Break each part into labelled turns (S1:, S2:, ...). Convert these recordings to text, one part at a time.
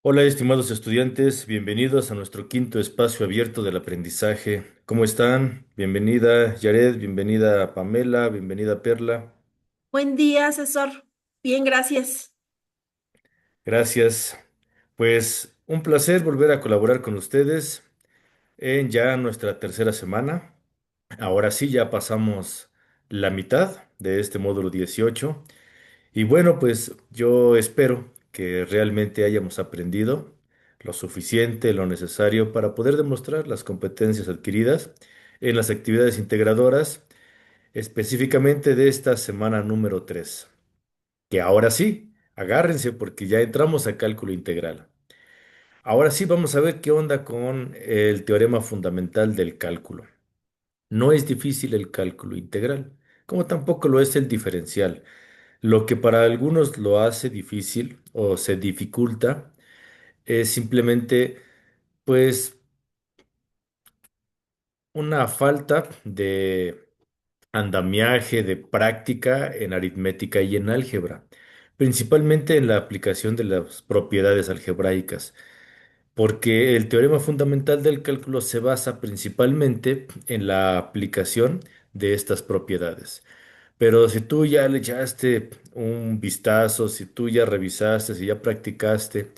S1: Hola, estimados estudiantes, bienvenidos a nuestro quinto espacio abierto del aprendizaje. ¿Cómo están? Bienvenida Yared, bienvenida Pamela, bienvenida Perla.
S2: Buen día, asesor. Bien, gracias.
S1: Gracias. Pues un placer volver a colaborar con ustedes en ya nuestra tercera semana. Ahora sí, ya pasamos la mitad de este módulo 18. Y bueno, pues yo espero que realmente hayamos aprendido lo suficiente, lo necesario para poder demostrar las competencias adquiridas en las actividades integradoras, específicamente de esta semana número 3. Que ahora sí, agárrense porque ya entramos a cálculo integral. Ahora sí vamos a ver qué onda con el teorema fundamental del cálculo. No es difícil el cálculo integral, como tampoco lo es el diferencial. Lo que para algunos lo hace difícil o se dificulta es simplemente, pues, una falta de andamiaje, de práctica en aritmética y en álgebra, principalmente en la aplicación de las propiedades algebraicas, porque el teorema fundamental del cálculo se basa principalmente en la aplicación de estas propiedades. Pero si tú ya le echaste un vistazo, si tú ya revisaste, si ya practicaste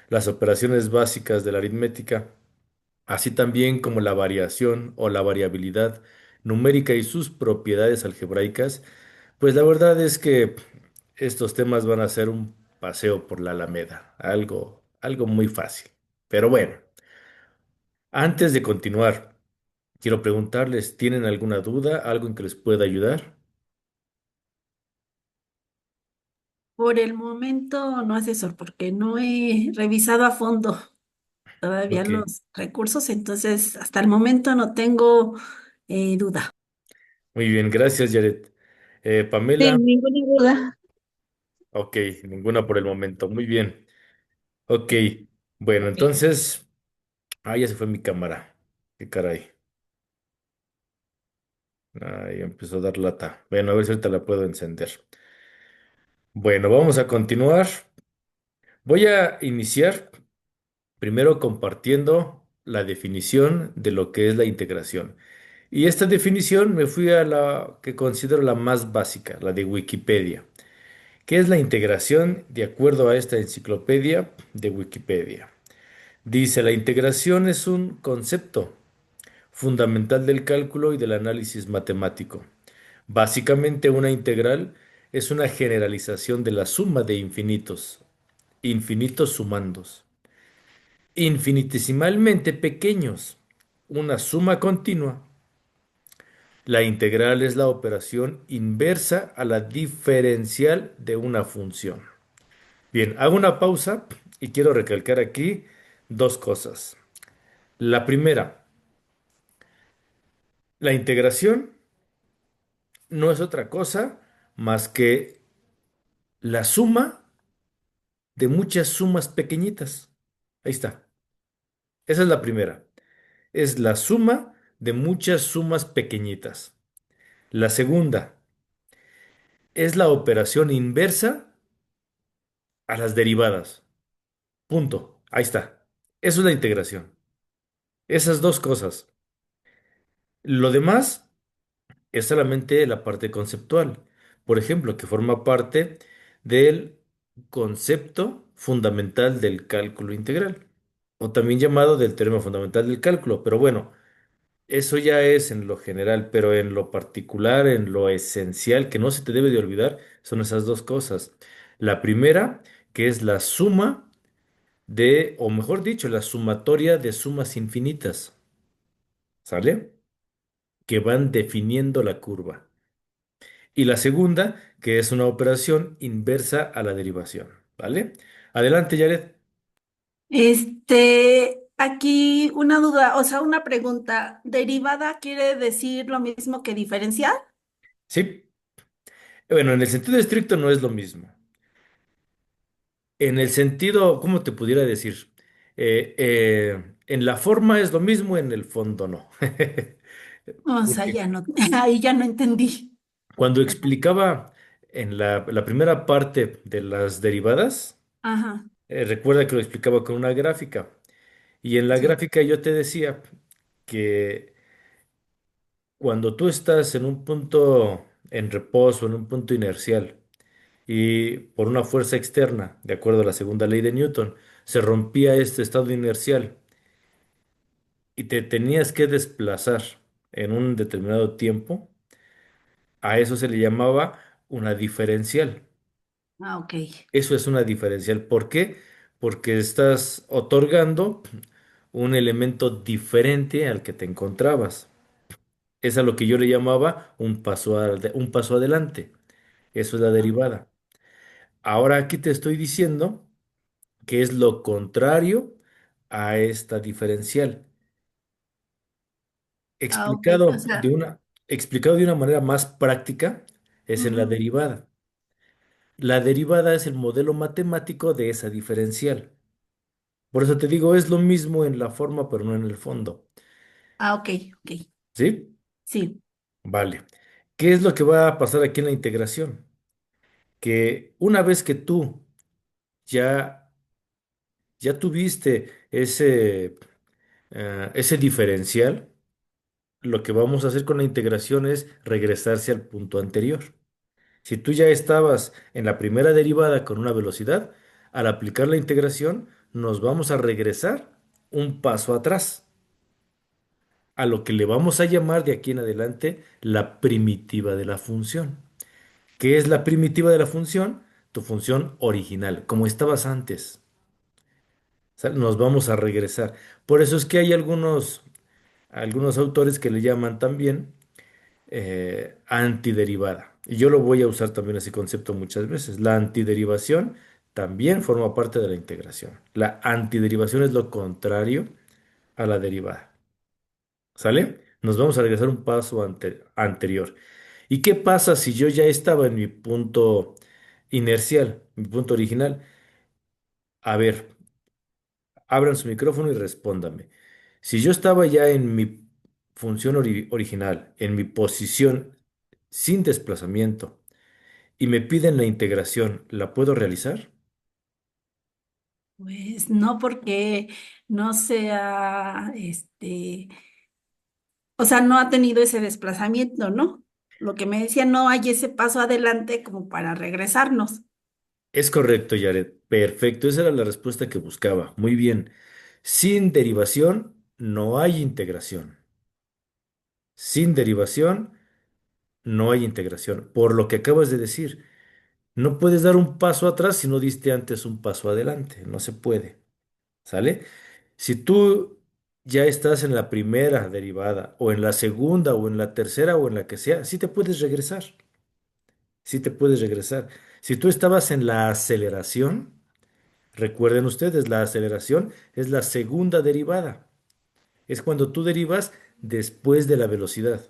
S1: las operaciones básicas de la aritmética, así también como la variación o la variabilidad numérica y sus propiedades algebraicas, pues la verdad es que estos temas van a ser un paseo por la Alameda, algo muy fácil. Pero bueno, antes de continuar, quiero preguntarles, ¿tienen alguna duda, algo en que les pueda ayudar?
S2: Por el momento no, asesor, porque no he revisado a fondo todavía
S1: Ok.
S2: los recursos, entonces hasta el momento no tengo duda.
S1: Muy bien, gracias, Jared. Pamela,
S2: Sin ninguna duda.
S1: ok, ninguna por el momento. Muy bien. Ok, bueno,
S2: Ok.
S1: entonces, ya se fue mi cámara. Qué caray. Ya empezó a dar lata. Bueno, a ver si ahorita la puedo encender. Bueno, vamos a continuar. Voy a iniciar primero compartiendo la definición de lo que es la integración. Y esta definición me fui a la que considero la más básica, la de Wikipedia. ¿Qué es la integración de acuerdo a esta enciclopedia de Wikipedia? Dice, la integración es un concepto fundamental del cálculo y del análisis matemático. Básicamente, una integral es una generalización de la suma de infinitos, infinitos sumandos, infinitesimalmente pequeños, una suma continua. La integral es la operación inversa a la diferencial de una función. Bien, hago una pausa y quiero recalcar aquí dos cosas. La primera, la integración no es otra cosa más que la suma de muchas sumas pequeñitas. Ahí está. Esa es la primera. Es la suma de muchas sumas pequeñitas. La segunda es la operación inversa a las derivadas. Punto. Ahí está. Eso es la integración. Esas dos cosas. Lo demás es solamente la parte conceptual. Por ejemplo, que forma parte del concepto fundamental del cálculo integral, o también llamado del teorema fundamental del cálculo. Pero bueno, eso ya es en lo general, pero en lo particular, en lo esencial, que no se te debe de olvidar, son esas dos cosas. La primera, que es la suma de, o mejor dicho, la sumatoria de sumas infinitas, ¿sale? Que van definiendo la curva. Y la segunda, que es una operación inversa a la derivación, ¿vale? Adelante, Jared.
S2: Aquí una duda, o sea, una pregunta. ¿Derivada quiere decir lo mismo que diferencial?
S1: Sí, bueno, en el sentido estricto no es lo mismo. En el sentido, ¿cómo te pudiera decir? En la forma es lo mismo, en el fondo no.
S2: O sea,
S1: Porque
S2: ya no, ahí ya no entendí.
S1: cuando explicaba en la primera parte de las derivadas,
S2: Ajá.
S1: Recuerda que lo explicaba con una gráfica. Y en la
S2: Sí.
S1: gráfica yo te decía que cuando tú estás en un punto en reposo, en un punto inercial, y por una fuerza externa, de acuerdo a la segunda ley de Newton, se rompía este estado inercial y te tenías que desplazar en un determinado tiempo, a eso se le llamaba una diferencial.
S2: Ah, ok.
S1: Eso es una diferencial. ¿Por qué? Porque estás otorgando un elemento diferente al que te encontrabas. Es a lo que yo le llamaba un paso adelante. Eso es la derivada. Ahora aquí te estoy diciendo que es lo contrario a esta diferencial.
S2: Ah, ok. O
S1: Explicado de
S2: sea,
S1: una manera más práctica, es en la
S2: ujú.
S1: derivada. La derivada es el modelo matemático de esa diferencial. Por eso te digo, es lo mismo en la forma, pero no en el fondo.
S2: Ah, ok, ok.
S1: ¿Sí?
S2: Sí.
S1: Vale. ¿Qué es lo que va a pasar aquí en la integración? Que una vez que tú ya, ya tuviste ese diferencial, lo que vamos a hacer con la integración es regresarse al punto anterior. Si tú ya estabas en la primera derivada con una velocidad, al aplicar la integración, nos vamos a regresar un paso atrás, a lo que le vamos a llamar de aquí en adelante la primitiva de la función. ¿Qué es la primitiva de la función? Tu función original, como estabas antes. O sea, nos vamos a regresar. Por eso es que hay algunos autores que le llaman también antiderivada. Y yo lo voy a usar también ese concepto muchas veces. La antiderivación también forma parte de la integración. La antiderivación es lo contrario a la derivada. ¿Sale? Nos vamos a regresar un paso anterior. ¿Y qué pasa si yo ya estaba en mi punto inercial, mi punto original? A ver, abran su micrófono y respóndame. Si yo estaba ya en mi función original, en mi posición sin desplazamiento, y me piden la integración, ¿la puedo realizar?
S2: Pues no porque no sea, o sea, no ha tenido ese desplazamiento, ¿no? Lo que me decía, no hay ese paso adelante como para regresarnos.
S1: Es correcto, Jared. Perfecto, esa era la respuesta que buscaba. Muy bien. Sin derivación no hay integración. Sin derivación no hay integración. Por lo que acabas de decir, no puedes dar un paso atrás si no diste antes un paso adelante. No se puede. ¿Sale? Si tú ya estás en la primera derivada, o en la segunda, o en la tercera, o en la que sea, sí te puedes regresar. Sí te puedes regresar. Si tú estabas en la aceleración, recuerden ustedes, la aceleración es la segunda derivada. Es cuando tú derivas después de la velocidad.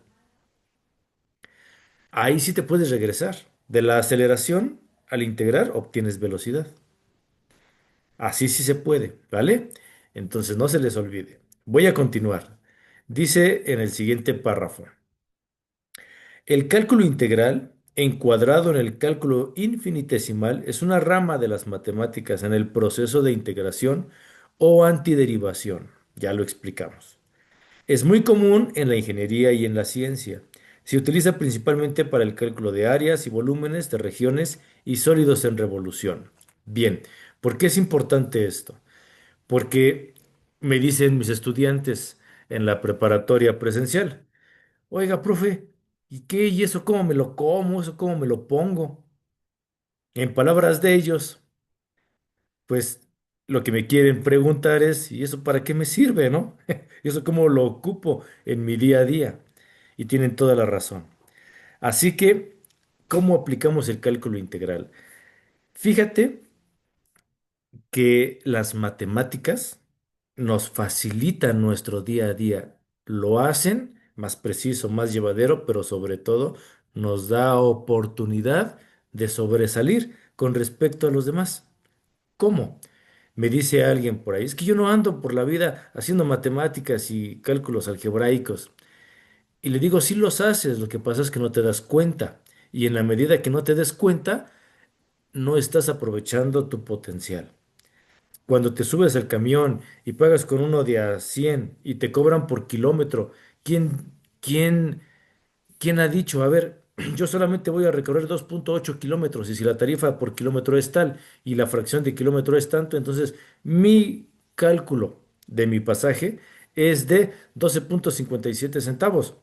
S1: Ahí sí te puedes regresar. De la aceleración al integrar obtienes velocidad. Así sí se puede, ¿vale? Entonces no se les olvide. Voy a continuar. Dice en el siguiente párrafo. El cálculo integral, encuadrado en el cálculo infinitesimal, es una rama de las matemáticas en el proceso de integración o antiderivación. Ya lo explicamos. Es muy común en la ingeniería y en la ciencia. Se utiliza principalmente para el cálculo de áreas y volúmenes de regiones y sólidos en revolución. Bien, ¿por qué es importante esto? Porque me dicen mis estudiantes en la preparatoria presencial. Oiga, profe, ¿y qué? ¿Y eso cómo me lo como? ¿Eso cómo me lo pongo? En palabras de ellos, pues lo que me quieren preguntar es, ¿y eso para qué me sirve, no? ¿Y eso cómo lo ocupo en mi día a día? Y tienen toda la razón. Así que, ¿cómo aplicamos el cálculo integral? Fíjate que las matemáticas nos facilitan nuestro día a día. Lo hacen más preciso, más llevadero, pero sobre todo nos da oportunidad de sobresalir con respecto a los demás. ¿Cómo? Me dice alguien por ahí, es que yo no ando por la vida haciendo matemáticas y cálculos algebraicos. Y le digo, sí los haces, lo que pasa es que no te das cuenta. Y en la medida que no te des cuenta, no estás aprovechando tu potencial. cuando te subes al camión y pagas con uno de a 100 y te cobran por kilómetro, ¿quién, quién, quién ha dicho, a ver, yo solamente voy a recorrer 2,8 kilómetros y si la tarifa por kilómetro es tal y la fracción de kilómetro es tanto, entonces mi cálculo de mi pasaje es de 12,57 centavos?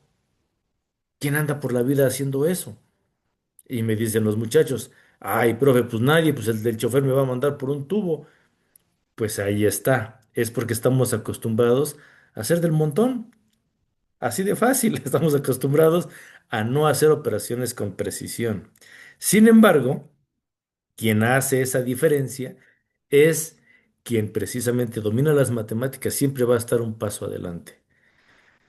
S1: ¿Quién anda por la vida haciendo eso? Y me dicen los muchachos, ay, profe, pues nadie, pues el del chofer me va a mandar por un tubo. Pues ahí está. Es porque estamos acostumbrados a hacer del montón. Así de fácil. Estamos acostumbrados a no hacer operaciones con precisión. Sin embargo, quien hace esa diferencia es quien precisamente domina las matemáticas, siempre va a estar un paso adelante.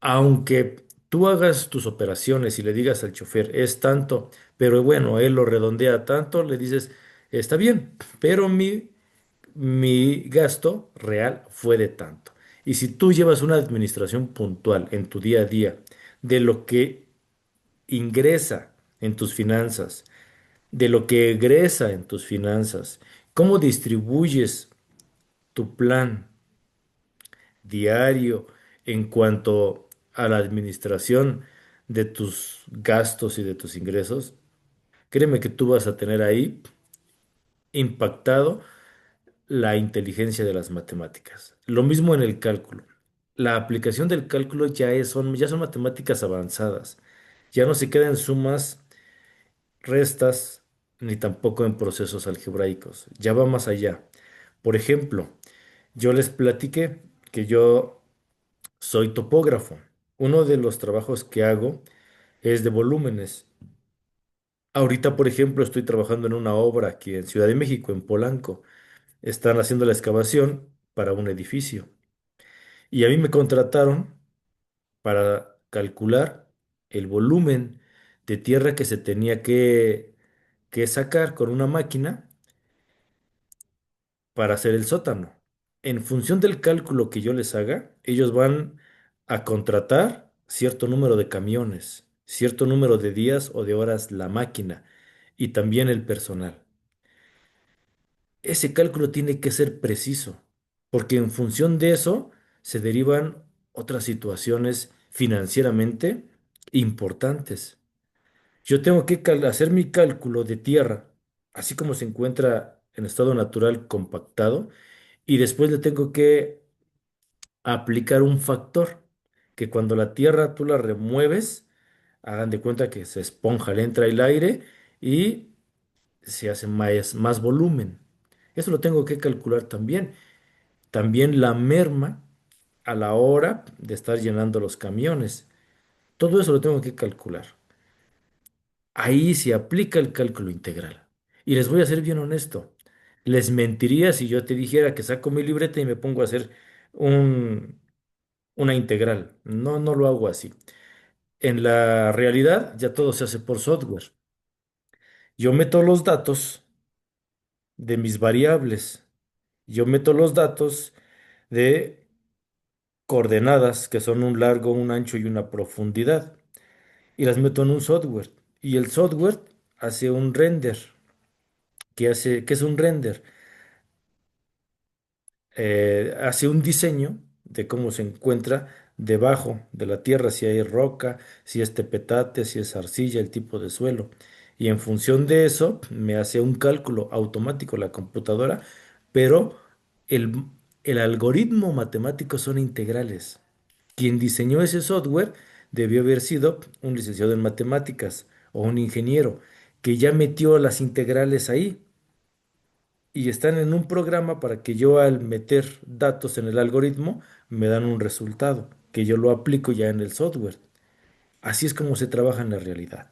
S1: Aunque tú hagas tus operaciones y le digas al chofer, es tanto, pero bueno, él lo redondea tanto, le dices, está bien, pero mi gasto real fue de tanto. Y si tú llevas una administración puntual en tu día a día de lo que ingresa en tus finanzas, de lo que egresa en tus finanzas, cómo distribuyes tu plan diario en cuanto a la administración de tus gastos y de tus ingresos, créeme que tú vas a tener ahí impactado la inteligencia de las matemáticas. Lo mismo en el cálculo. La aplicación del cálculo ya son matemáticas avanzadas. Ya no se queda en sumas, restas, ni tampoco en procesos algebraicos. Ya va más allá. Por ejemplo, yo les platiqué que yo soy topógrafo. Uno de los trabajos que hago es de volúmenes. Ahorita, por ejemplo, estoy trabajando en una obra aquí en Ciudad de México, en Polanco. Están haciendo la excavación para un edificio. Y a mí me contrataron para calcular el volumen de tierra que se tenía que sacar con una máquina para hacer el sótano. En función del cálculo que yo les haga, ellos van a contratar cierto número de camiones, cierto número de días o de horas la máquina y también el personal. Ese cálculo tiene que ser preciso, porque en función de eso se derivan otras situaciones financieramente importantes. Yo tengo que hacer mi cálculo de tierra, así como se encuentra en estado natural compactado, y después le tengo que aplicar un factor, que cuando la tierra tú la remueves, hagan de cuenta que se esponja, le entra el aire y se hace más volumen. Eso lo tengo que calcular también. También la merma a la hora de estar llenando los camiones. Todo eso lo tengo que calcular. Ahí se aplica el cálculo integral. Y les voy a ser bien honesto. Les mentiría si yo te dijera que saco mi libreta y me pongo a hacer un, una integral. No, no lo hago así. En la realidad ya todo se hace por software. Yo meto los datos de mis variables. Yo meto los datos de coordenadas, que son un largo, un ancho y una profundidad, y las meto en un software. Y el software hace un render. ¿Qué es un render? Hace un diseño de cómo se encuentra debajo de la tierra, si hay roca, si es tepetate, si es arcilla, el tipo de suelo. Y en función de eso me hace un cálculo automático la computadora, pero el, el algoritmo matemático son integrales. Quien diseñó ese software debió haber sido un licenciado en matemáticas o un ingeniero que ya metió las integrales ahí y están en un programa para que yo al meter datos en el algoritmo me dan un resultado, que yo lo aplico ya en el software. Así es como se trabaja en la realidad.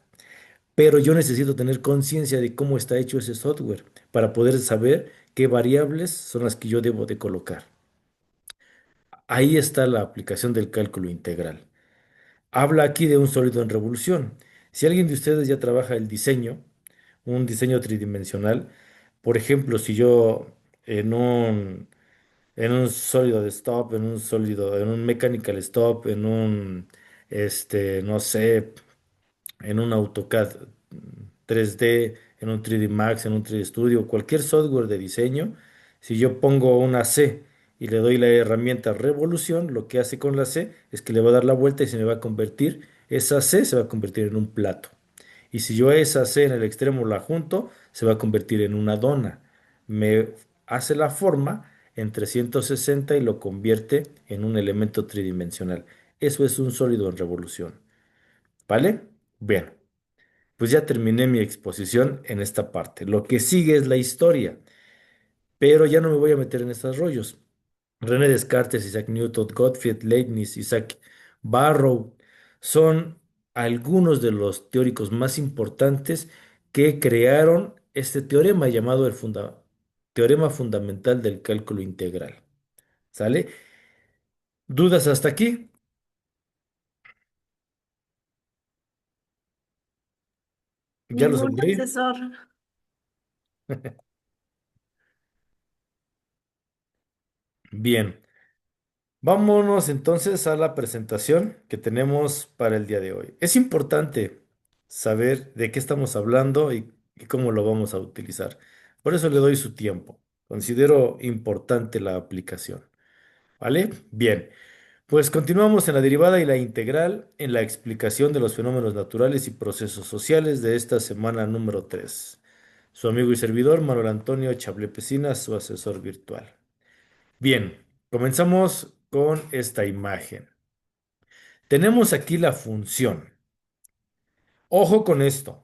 S1: Pero yo necesito tener conciencia de cómo está hecho ese software para poder saber qué variables son las que yo debo de colocar. Ahí está la aplicación del cálculo integral. Habla aquí de un sólido en revolución. Si alguien de ustedes ya trabaja el diseño, un diseño tridimensional, por ejemplo, si yo en en un sólido de stop, en un sólido, en un mechanical stop, en un, no sé, en un AutoCAD 3D, en un 3D Max, en un 3D Studio, cualquier software de diseño, Si yo pongo una C y le doy la herramienta revolución, lo que hace con la C es que le va a dar la vuelta y se me va a convertir, esa C se va a convertir en un plato. Y si yo esa C en el extremo la junto, se va a convertir en una dona. Me hace la forma en 360 y lo convierte en un elemento tridimensional. Eso es un sólido en revolución. ¿Vale? Bien, pues ya terminé mi exposición en esta parte. Lo que sigue es la historia, pero ya no me voy a meter en estos rollos. René Descartes, Isaac Newton, Gottfried Leibniz, Isaac Barrow son algunos de los teóricos más importantes que crearon este teorema llamado teorema fundamental del cálculo integral. ¿Sale? ¿Dudas hasta aquí? ¿Ya los
S2: Ningún
S1: aburrí?
S2: asesor.
S1: Bien. Vámonos entonces a la presentación que tenemos para el día de hoy. Es importante saber de qué estamos hablando y cómo lo vamos a utilizar. Por eso le doy su tiempo. Considero importante la aplicación. ¿Vale? Bien, pues continuamos en la derivada y la integral en la explicación de los fenómenos naturales y procesos sociales de esta semana número 3. Su amigo y servidor, Manuel Antonio Chablé Pesina, su asesor virtual. Bien, comenzamos con esta imagen. Tenemos aquí la función. Ojo con esto.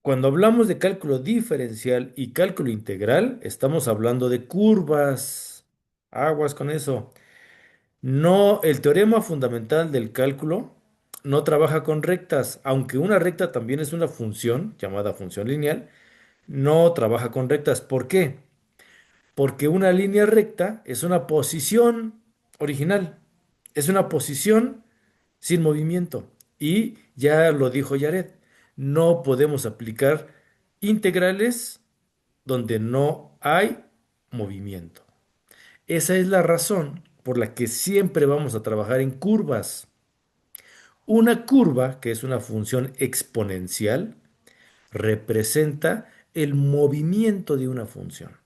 S1: Cuando hablamos de cálculo diferencial y cálculo integral, estamos hablando de curvas. Aguas con eso. No, el teorema fundamental del cálculo no trabaja con rectas, aunque una recta también es una función llamada función lineal, no trabaja con rectas. ¿Por qué? Porque una línea recta es una posición original, es una posición sin movimiento. Y ya lo dijo Yared, no podemos aplicar integrales donde no hay movimiento. Esa es la razón por la que siempre vamos a trabajar en curvas. Una curva, que es una función exponencial, representa el movimiento de una función.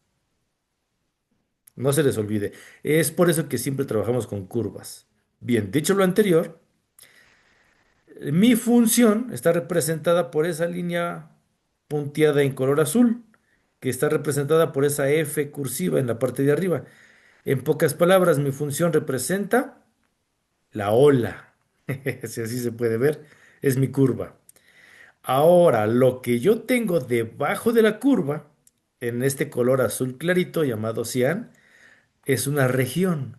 S1: No se les olvide. Es por eso que siempre trabajamos con curvas. Bien, dicho lo anterior, mi función está representada por esa línea punteada en color azul, que está representada por esa F cursiva en la parte de arriba. En pocas palabras, mi función representa la ola, si así se puede ver, es mi curva. Ahora, lo que yo tengo debajo de la curva, en este color azul clarito llamado cian, es una región.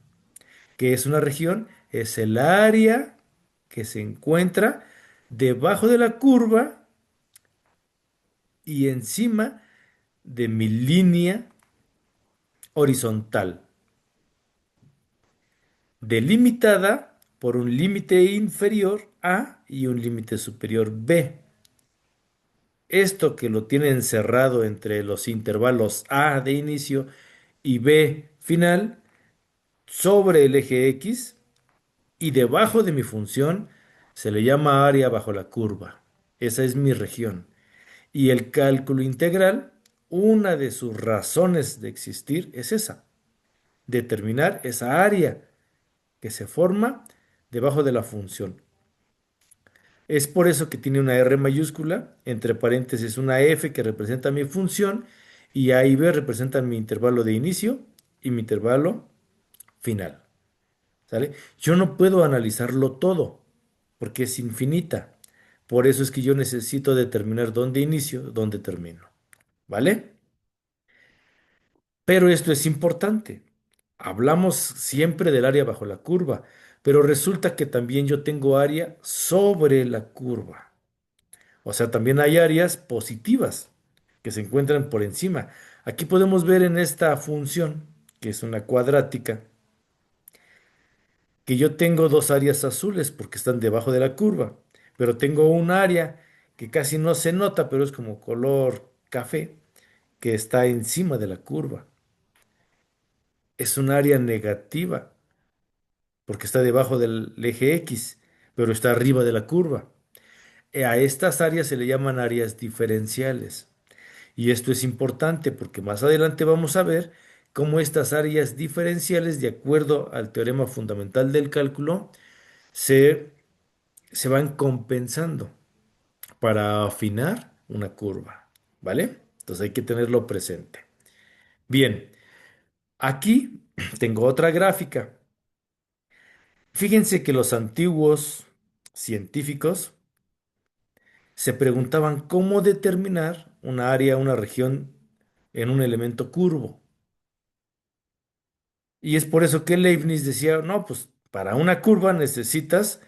S1: ¿Qué es una región? Es el área que se encuentra debajo de la curva y encima de mi línea horizontal, delimitada por un límite inferior A y un límite superior B. Esto que lo tiene encerrado entre los intervalos A de inicio y B final sobre el eje X y debajo de mi función se le llama área bajo la curva. Esa es mi región. Y el cálculo integral, una de sus razones de existir es esa, determinar esa área que se forma debajo de la función. Es por eso que tiene una R mayúscula, entre paréntesis una F que representa mi función y A y B representan mi intervalo de inicio y mi intervalo final. ¿Sale? Yo no puedo analizarlo todo porque es infinita. Por eso es que yo necesito determinar dónde inicio, dónde termino. ¿Vale? Pero esto es importante. Hablamos siempre del área bajo la curva, pero resulta que también yo tengo área sobre la curva. O sea, también hay áreas positivas que se encuentran por encima. Aquí podemos ver en esta función, que es una cuadrática, que yo tengo dos áreas azules porque están debajo de la curva, pero tengo un área que casi no se nota, pero es como color café, que está encima de la curva. Es un área negativa porque está debajo del eje X, pero está arriba de la curva. A estas áreas se le llaman áreas diferenciales. Y esto es importante porque más adelante vamos a ver cómo estas áreas diferenciales, de acuerdo al teorema fundamental del cálculo, se, se van compensando para afinar una curva, ¿vale? Entonces hay que tenerlo presente. Bien, aquí tengo otra gráfica. Fíjense que los antiguos científicos se preguntaban cómo determinar una área, una región en un elemento curvo. Y es por eso que Leibniz decía, no, pues para una curva necesitas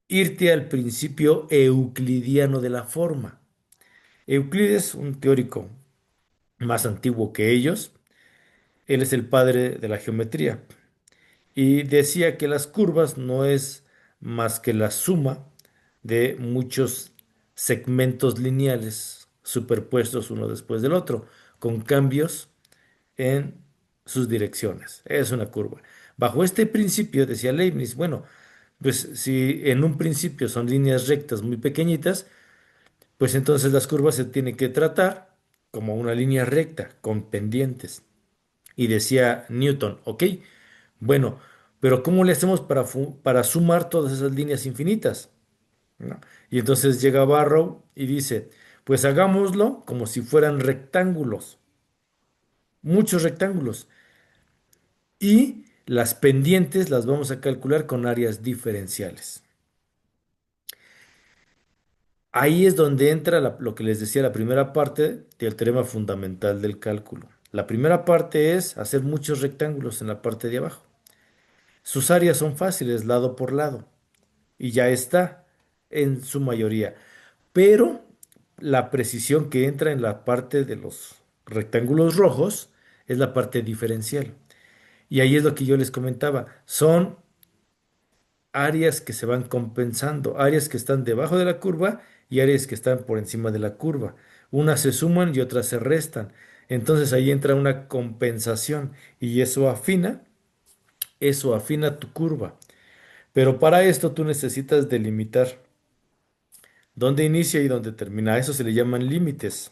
S1: irte al principio euclidiano de la forma. Euclides, un teórico más antiguo que ellos, él es el padre de la geometría y decía que las curvas no es más que la suma de muchos segmentos lineales superpuestos uno después del otro, con cambios en sus direcciones. Es una curva. Bajo este principio, decía Leibniz, bueno, pues si en un principio son líneas rectas muy pequeñitas, pues entonces las curvas se tienen que tratar como una línea recta, con pendientes. Y decía Newton, ok, bueno, pero ¿cómo le hacemos para sumar todas esas líneas infinitas? ¿No? Y entonces llega Barrow y dice, pues hagámoslo como si fueran rectángulos, muchos rectángulos. Y las pendientes las vamos a calcular con áreas diferenciales. Ahí es donde entra lo que les decía, la primera parte del teorema fundamental del cálculo. La primera parte es hacer muchos rectángulos en la parte de abajo. Sus áreas son fáciles, lado por lado, y ya está en su mayoría. Pero la precisión que entra en la parte de los rectángulos rojos es la parte diferencial. Y ahí es lo que yo les comentaba. Son áreas que se van compensando, áreas que están debajo de la curva y áreas que están por encima de la curva. Unas se suman y otras se restan. Entonces ahí entra una compensación y eso afina tu curva. Pero para esto tú necesitas delimitar dónde inicia y dónde termina. A eso se le llaman límites.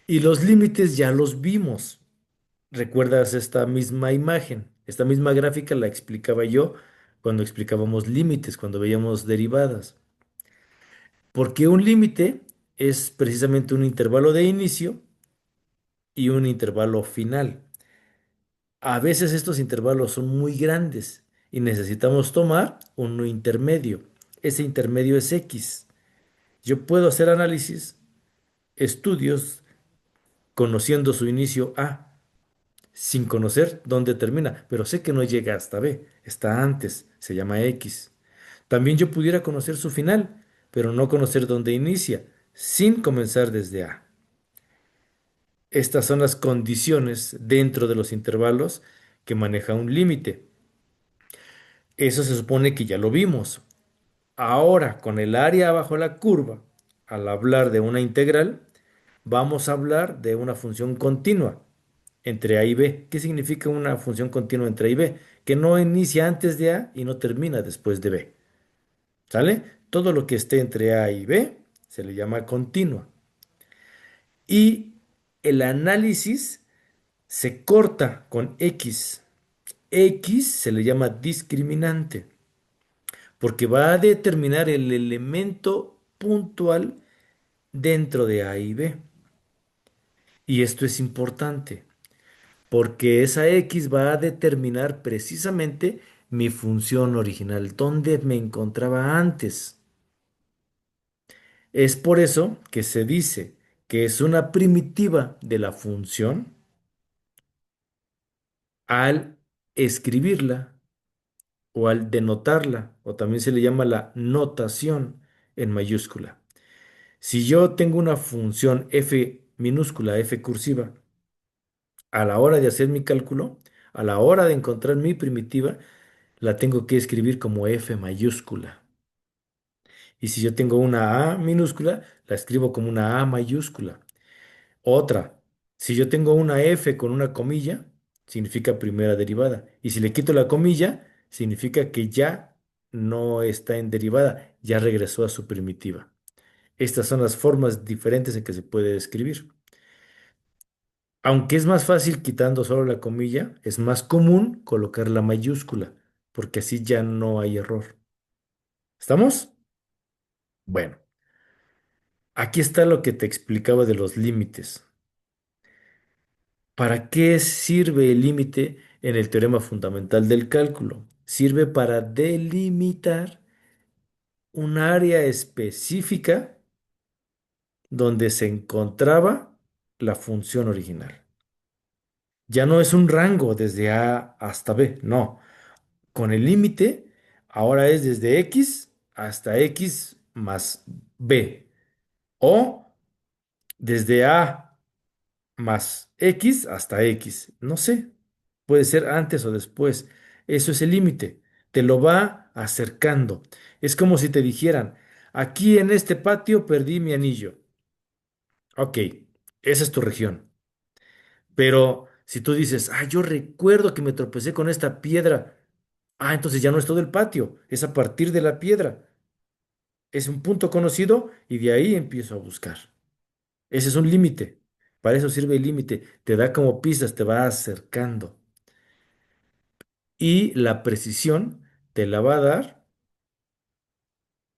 S1: Y los límites ya los vimos. ¿Recuerdas esta misma imagen? Esta misma gráfica la explicaba yo cuando explicábamos límites, cuando veíamos derivadas. Porque un límite es precisamente un intervalo de inicio y un intervalo final. A veces estos intervalos son muy grandes y necesitamos tomar uno intermedio. Ese intermedio es X. Yo puedo hacer análisis, estudios, conociendo su inicio A, sin conocer dónde termina, pero sé que no llega hasta B, está antes, se llama X. También yo pudiera conocer su final, pero no conocer dónde inicia, sin comenzar desde A. Estas son las condiciones dentro de los intervalos que maneja un límite. Eso se supone que ya lo vimos. Ahora, con el área bajo la curva, al hablar de una integral, vamos a hablar de una función continua entre A y B. ¿Qué significa una función continua entre A y B? Que no inicia antes de A y no termina después de B. ¿Sale? Todo lo que esté entre A y B se le llama continua. Y el análisis se corta con X. X se le llama discriminante porque va a determinar el elemento puntual dentro de A y B. Y esto es importante porque esa X va a determinar precisamente mi función original, dónde me encontraba antes. Es por eso que se dice que es una primitiva de la función al escribirla o al denotarla, o también se le llama la notación en mayúscula. Si yo tengo una función f minúscula, f cursiva, a la hora de hacer mi cálculo, a la hora de encontrar mi primitiva, la tengo que escribir como f mayúscula. Y si yo tengo una a minúscula, la escribo como una a mayúscula. Otra, si yo tengo una f con una comilla, significa primera derivada. Y si le quito la comilla, significa que ya no está en derivada, ya regresó a su primitiva. Estas son las formas diferentes en que se puede escribir. Aunque es más fácil quitando solo la comilla, es más común colocar la mayúscula, porque así ya no hay error. ¿Estamos? Bueno, aquí está lo que te explicaba de los límites. ¿Para qué sirve el límite en el teorema fundamental del cálculo? Sirve para delimitar un área específica donde se encontraba la función original. Ya no es un rango desde A hasta B, no. Con el límite, ahora es desde X hasta X más B. O desde A más X hasta X. No sé. Puede ser antes o después. Eso es el límite. Te lo va acercando. Es como si te dijeran, aquí en este patio perdí mi anillo. Ok, esa es tu región. Pero si tú dices, yo recuerdo que me tropecé con esta piedra. Entonces ya no es todo el patio, es a partir de la piedra. Es un punto conocido y de ahí empiezo a buscar. Ese es un límite. Para eso sirve el límite. Te da como pistas, te va acercando. Y la precisión te la va a dar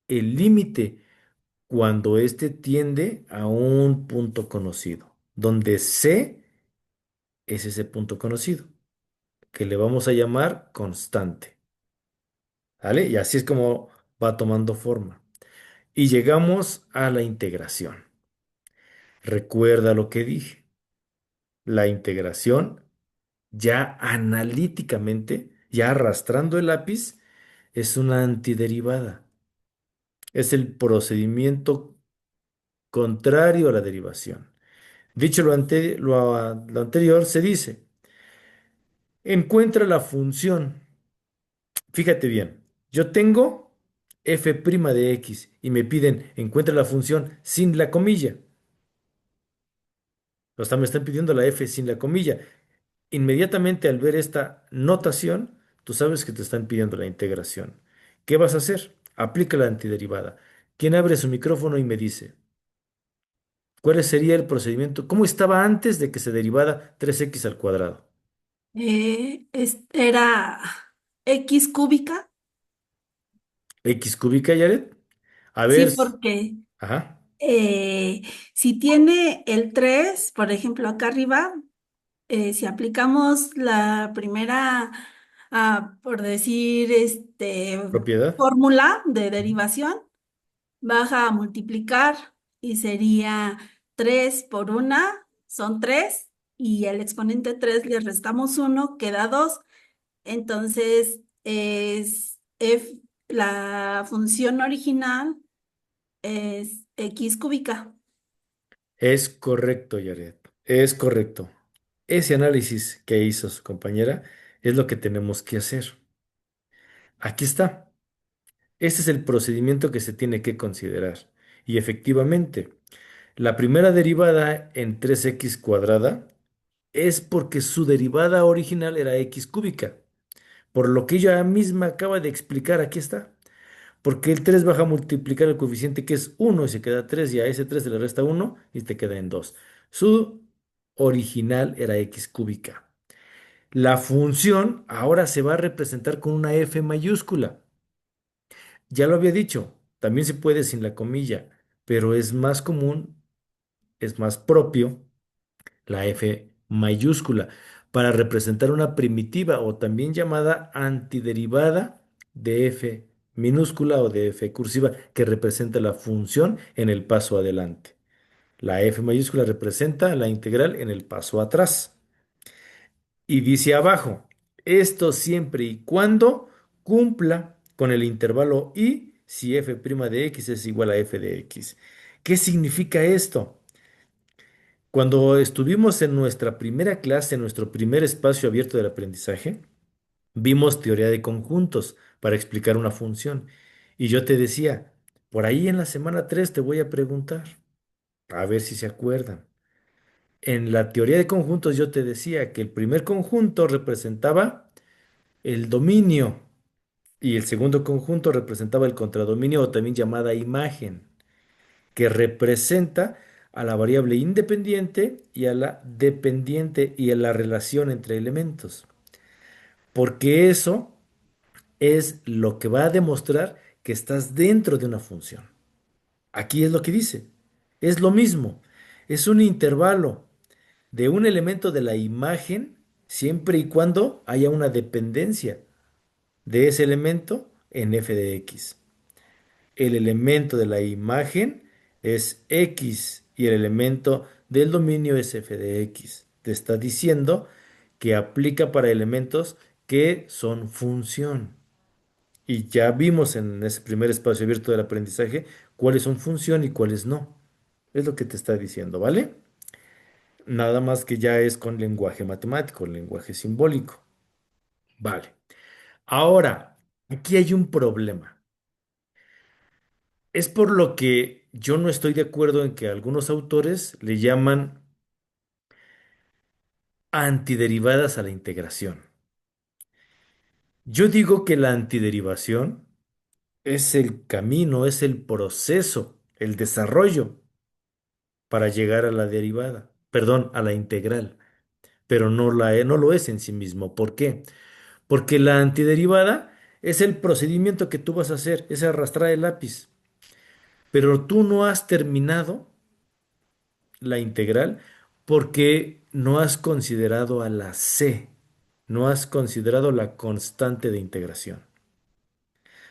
S1: el límite cuando éste tiende a un punto conocido, donde C es ese punto conocido, que le vamos a llamar constante. ¿Vale? Y así es como va tomando forma. Y llegamos a la integración. Recuerda lo que dije. La integración, ya analíticamente, ya arrastrando el lápiz, es una antiderivada. Es el procedimiento contrario a la derivación. Dicho lo anterior, se dice, encuentra la función. Fíjate bien, yo tengo f' de x y me piden, encuentra la función sin la comilla. O sea, me están pidiendo la f sin la comilla. Inmediatamente al ver esta notación, tú sabes que te están pidiendo la integración. ¿Qué vas a hacer? Aplica la antiderivada. ¿Quién abre su micrófono y me dice cuál sería el procedimiento? ¿Cómo estaba antes de que se derivara 3x al cuadrado?
S2: Era X cúbica.
S1: ¿X cúbica, Yaret? A ver.
S2: Sí, porque
S1: Ajá,
S2: eh, si tiene el 3 por ejemplo, acá arriba, si aplicamos la primera, por decir,
S1: propiedad.
S2: fórmula de derivación, baja a multiplicar y sería 3 por una, son 3 y al exponente 3 le restamos uno, queda 2. Entonces, la función original es x cúbica.
S1: Es correcto, Yaret. Es correcto. Ese análisis que hizo su compañera es lo que tenemos que hacer. Aquí está. Este es el procedimiento que se tiene que considerar. Y efectivamente, la primera derivada en 3x cuadrada es porque su derivada original era x cúbica. Por lo que ella misma acaba de explicar, aquí está. Porque el 3 baja a multiplicar el coeficiente que es uno y se queda 3 y a ese 3 se le resta uno y te queda en 2. Su original era x cúbica. La función ahora se va a representar con una f mayúscula. Ya lo había dicho, también se puede sin la comilla, pero es más común, es más propio la f mayúscula para representar una primitiva o también llamada antiderivada de f minúscula o de f cursiva que representa la función en el paso adelante. La f mayúscula representa la integral en el paso atrás. Y dice abajo, esto siempre y cuando cumpla con el intervalo i si f' de x es igual a f de x. ¿Qué significa esto? Cuando estuvimos en nuestra primera clase, en nuestro primer espacio abierto del aprendizaje, vimos teoría de conjuntos para explicar una función. Y yo te decía, por ahí en la semana 3 te voy a preguntar, a ver si se acuerdan. En la teoría de conjuntos yo te decía que el primer conjunto representaba el dominio y el segundo conjunto representaba el contradominio o también llamada imagen. que representa a la variable independiente y a la dependiente y a la relación entre elementos. Porque eso es lo que va a demostrar que estás dentro de una función. Aquí es lo que dice. Es lo mismo. Es un intervalo de un elemento de la imagen siempre y cuando haya una dependencia de ese elemento en f de x. El elemento de la imagen es x y el elemento del dominio es f de x. Te está diciendo que aplica para elementos que son función. Y ya vimos en ese primer espacio abierto del aprendizaje cuáles son función y cuáles no. Es lo que te está diciendo, ¿vale? Nada más que ya es con lenguaje matemático, lenguaje simbólico. Vale. Ahora, aquí hay un problema. Es por lo que yo no estoy de acuerdo en que algunos autores le llaman antiderivadas a la integración. Yo digo que la antiderivación es el camino, es el proceso, el desarrollo para llegar a la derivada, perdón, a la integral, pero no lo es en sí mismo. ¿Por qué? Porque la antiderivada es el procedimiento que tú vas a hacer, es arrastrar el lápiz, pero tú no has terminado la integral porque no has considerado a la c, no has considerado la constante de integración.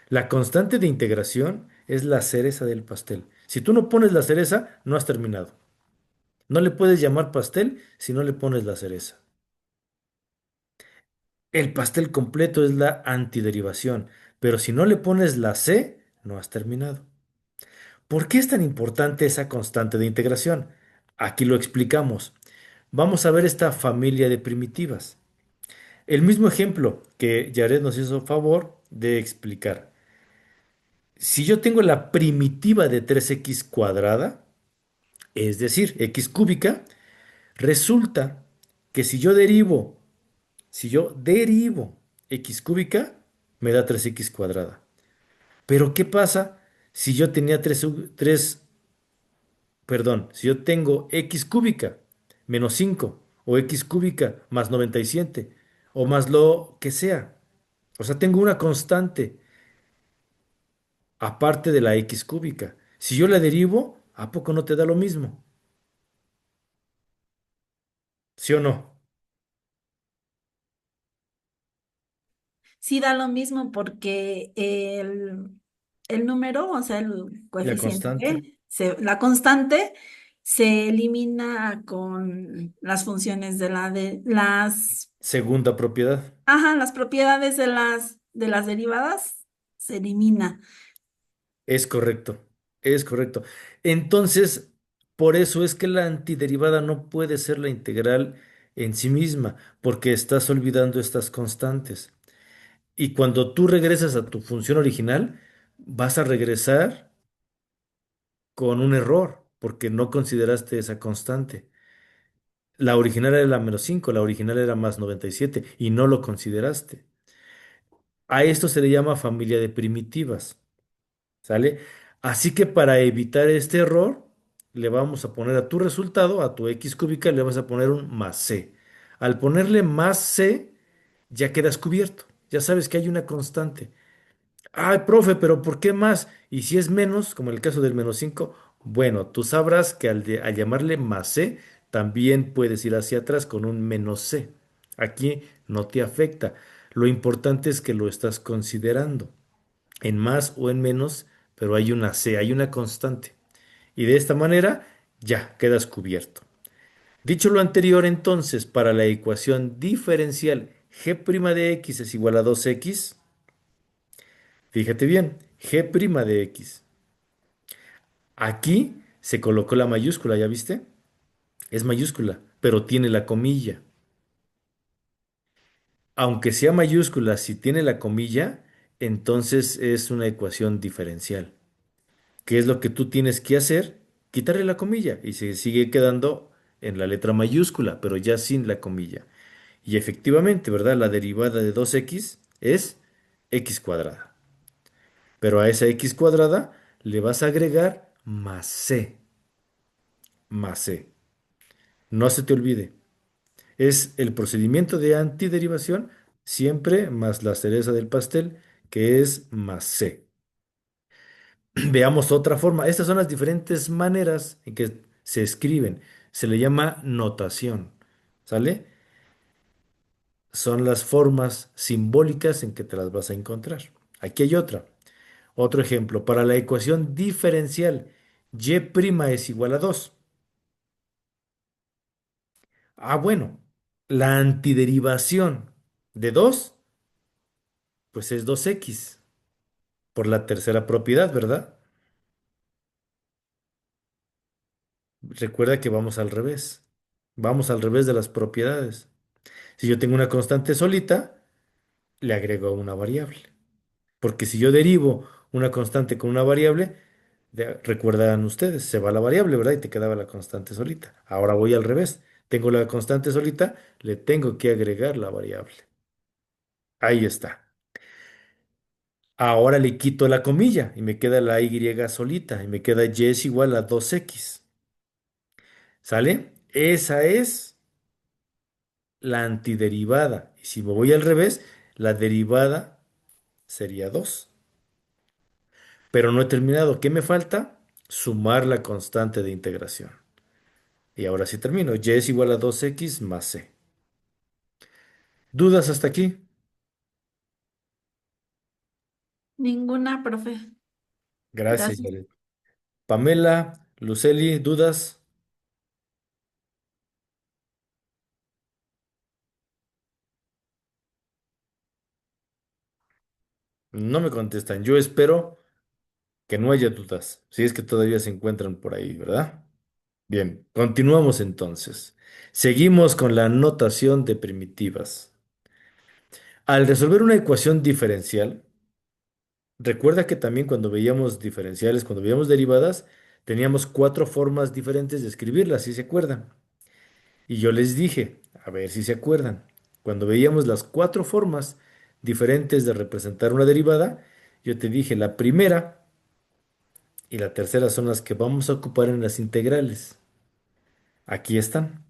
S1: La constante de integración es la cereza del pastel. Si tú no pones la cereza, no has terminado. No le puedes llamar pastel si no le pones la cereza. El pastel completo es la antiderivación, pero si no le pones la C, no has terminado. ¿Por qué es tan importante esa constante de integración? Aquí lo explicamos. Vamos a ver esta familia de primitivas. El mismo ejemplo que Jared nos hizo favor de explicar. Si yo tengo la primitiva de 3x cuadrada, es decir, x cúbica, resulta que si yo derivo x cúbica, me da 3x cuadrada. Pero ¿qué pasa si yo tenía si yo tengo x cúbica menos 5 o x cúbica más 97 o más lo que sea? O sea, tengo una constante aparte de la x cúbica. Si yo la derivo, ¿a poco no te da lo mismo? ¿Sí o no?
S2: Sí da lo mismo porque el número, o sea, el
S1: La constante.
S2: coeficiente, la constante se elimina con las funciones de las,
S1: Segunda propiedad.
S2: ajá, las propiedades de las derivadas se elimina.
S1: Es correcto, es correcto. Entonces, por eso es que la antiderivada no puede ser la integral en sí misma, porque estás olvidando estas constantes. Y cuando tú regresas a tu función original, vas a regresar con un error, porque no consideraste esa constante. La original era la -5, la original era más 97, y no lo consideraste. A esto se le llama familia de primitivas. ¿Sale? Así que para evitar este error, le vamos a poner a tu resultado, a tu x cúbica, le vas a poner un más c. Al ponerle más c, ya quedas cubierto. Ya sabes que hay una constante. Ay, profe, pero ¿por qué más? Y si es menos, como en el caso del -5, bueno, tú sabrás que al llamarle más c, también puedes ir hacia atrás con un menos c. Aquí no te afecta. Lo importante es que lo estás considerando en más o en menos, pero hay una C, hay una constante. Y de esta manera ya quedas cubierto. Dicho lo anterior, entonces, para la ecuación diferencial g' de x es igual a 2x, fíjate bien, g' de x. Aquí se colocó la mayúscula, ¿ya viste? Es mayúscula, pero tiene la comilla. Aunque sea mayúscula, si tiene la comilla, entonces es una ecuación diferencial. ¿Qué es lo que tú tienes que hacer? Quitarle la comilla y se sigue quedando en la letra mayúscula, pero ya sin la comilla. Y efectivamente, ¿verdad? La derivada de 2x es x cuadrada. Pero a esa x cuadrada le vas a agregar más C, más C. No se te olvide. Es el procedimiento de antiderivación siempre más la cereza del pastel, que es más C. Veamos otra forma. Estas son las diferentes maneras en que se escriben. Se le llama notación. ¿Sale? Son las formas simbólicas en que te las vas a encontrar. Aquí hay otra. Otro ejemplo. Para la ecuación diferencial, y' es igual a 2. Ah, bueno. La antiderivación de 2, pues es 2x por la tercera propiedad, ¿verdad? Recuerda que vamos al revés. Vamos al revés de las propiedades. Si yo tengo una constante solita, le agrego una variable. Porque si yo derivo una constante con una variable, recuerdan ustedes, se va la variable, ¿verdad? Y te quedaba la constante solita. Ahora voy al revés. Tengo la constante solita, le tengo que agregar la variable. Ahí está. Ahora le quito la comilla y me queda la y solita y me queda y es igual a 2x. ¿Sale? Esa es la antiderivada. Y si me voy al revés, la derivada sería 2. Pero no he terminado. ¿Qué me falta? Sumar la constante de integración. Y ahora sí termino. Y es igual a 2x más c. ¿Dudas hasta aquí?
S2: Ninguna, profe.
S1: Gracias,
S2: Gracias.
S1: Yaret. Pamela, Luceli, ¿dudas? No me contestan. Yo espero que no haya dudas. Si es que todavía se encuentran por ahí, ¿verdad? Bien, continuamos entonces. Seguimos con la notación de primitivas. Al resolver una ecuación diferencial, recuerda que también cuando veíamos diferenciales, cuando veíamos derivadas, teníamos cuatro formas diferentes de escribirlas, ¿si se acuerdan? Y yo les dije, a ver si se acuerdan, cuando veíamos las cuatro formas diferentes de representar una derivada, yo te dije, la primera y la tercera son las que vamos a ocupar en las integrales. Aquí están.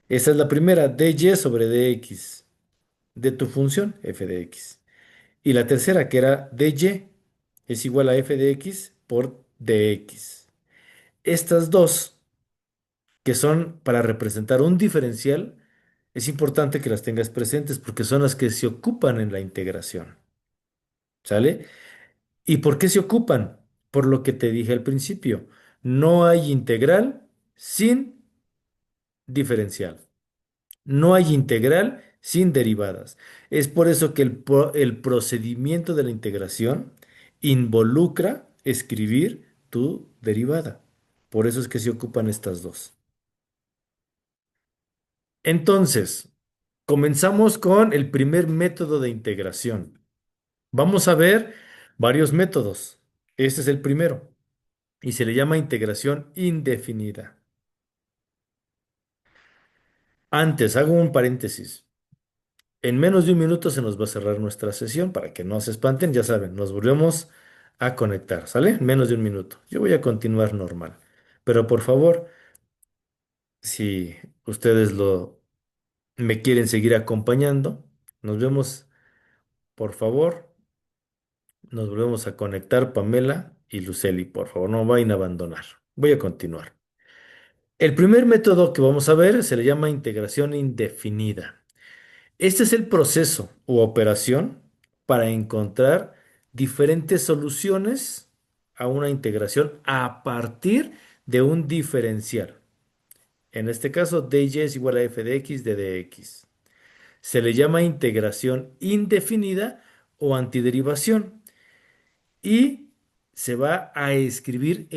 S1: Esa es la primera, dy sobre dx, de tu función f de x. Y la tercera, que era dy, es igual a f de x por dx. Estas dos, que son para representar un diferencial, es importante que las tengas presentes porque son las que se ocupan en la integración. ¿Sale? ¿Y por qué se ocupan? Por lo que te dije al principio. No hay integral sin diferencial. No hay integral sin derivadas. Es por eso que el procedimiento de la integración involucra escribir tu derivada. Por eso es que se ocupan estas dos. Entonces, comenzamos con el primer método de integración. Vamos a ver varios métodos. Este es el primero y se le llama integración indefinida. Antes, hago un paréntesis. En menos de un minuto se nos va a cerrar nuestra sesión para que no se espanten, ya saben, nos volvemos a conectar, ¿sale? En menos de un minuto. Yo voy a continuar normal. Pero por favor, si ustedes me quieren seguir acompañando, nos vemos, por favor, nos volvemos a conectar, Pamela y Luceli, por favor, no vayan a abandonar. Voy a continuar. El primer método que vamos a ver se le llama integración indefinida. Este es el proceso u operación para encontrar diferentes soluciones a una integración a partir de un diferencial. En este caso, dy es igual a f de x de dx. Se le llama integración indefinida o antiderivación y se va a escribir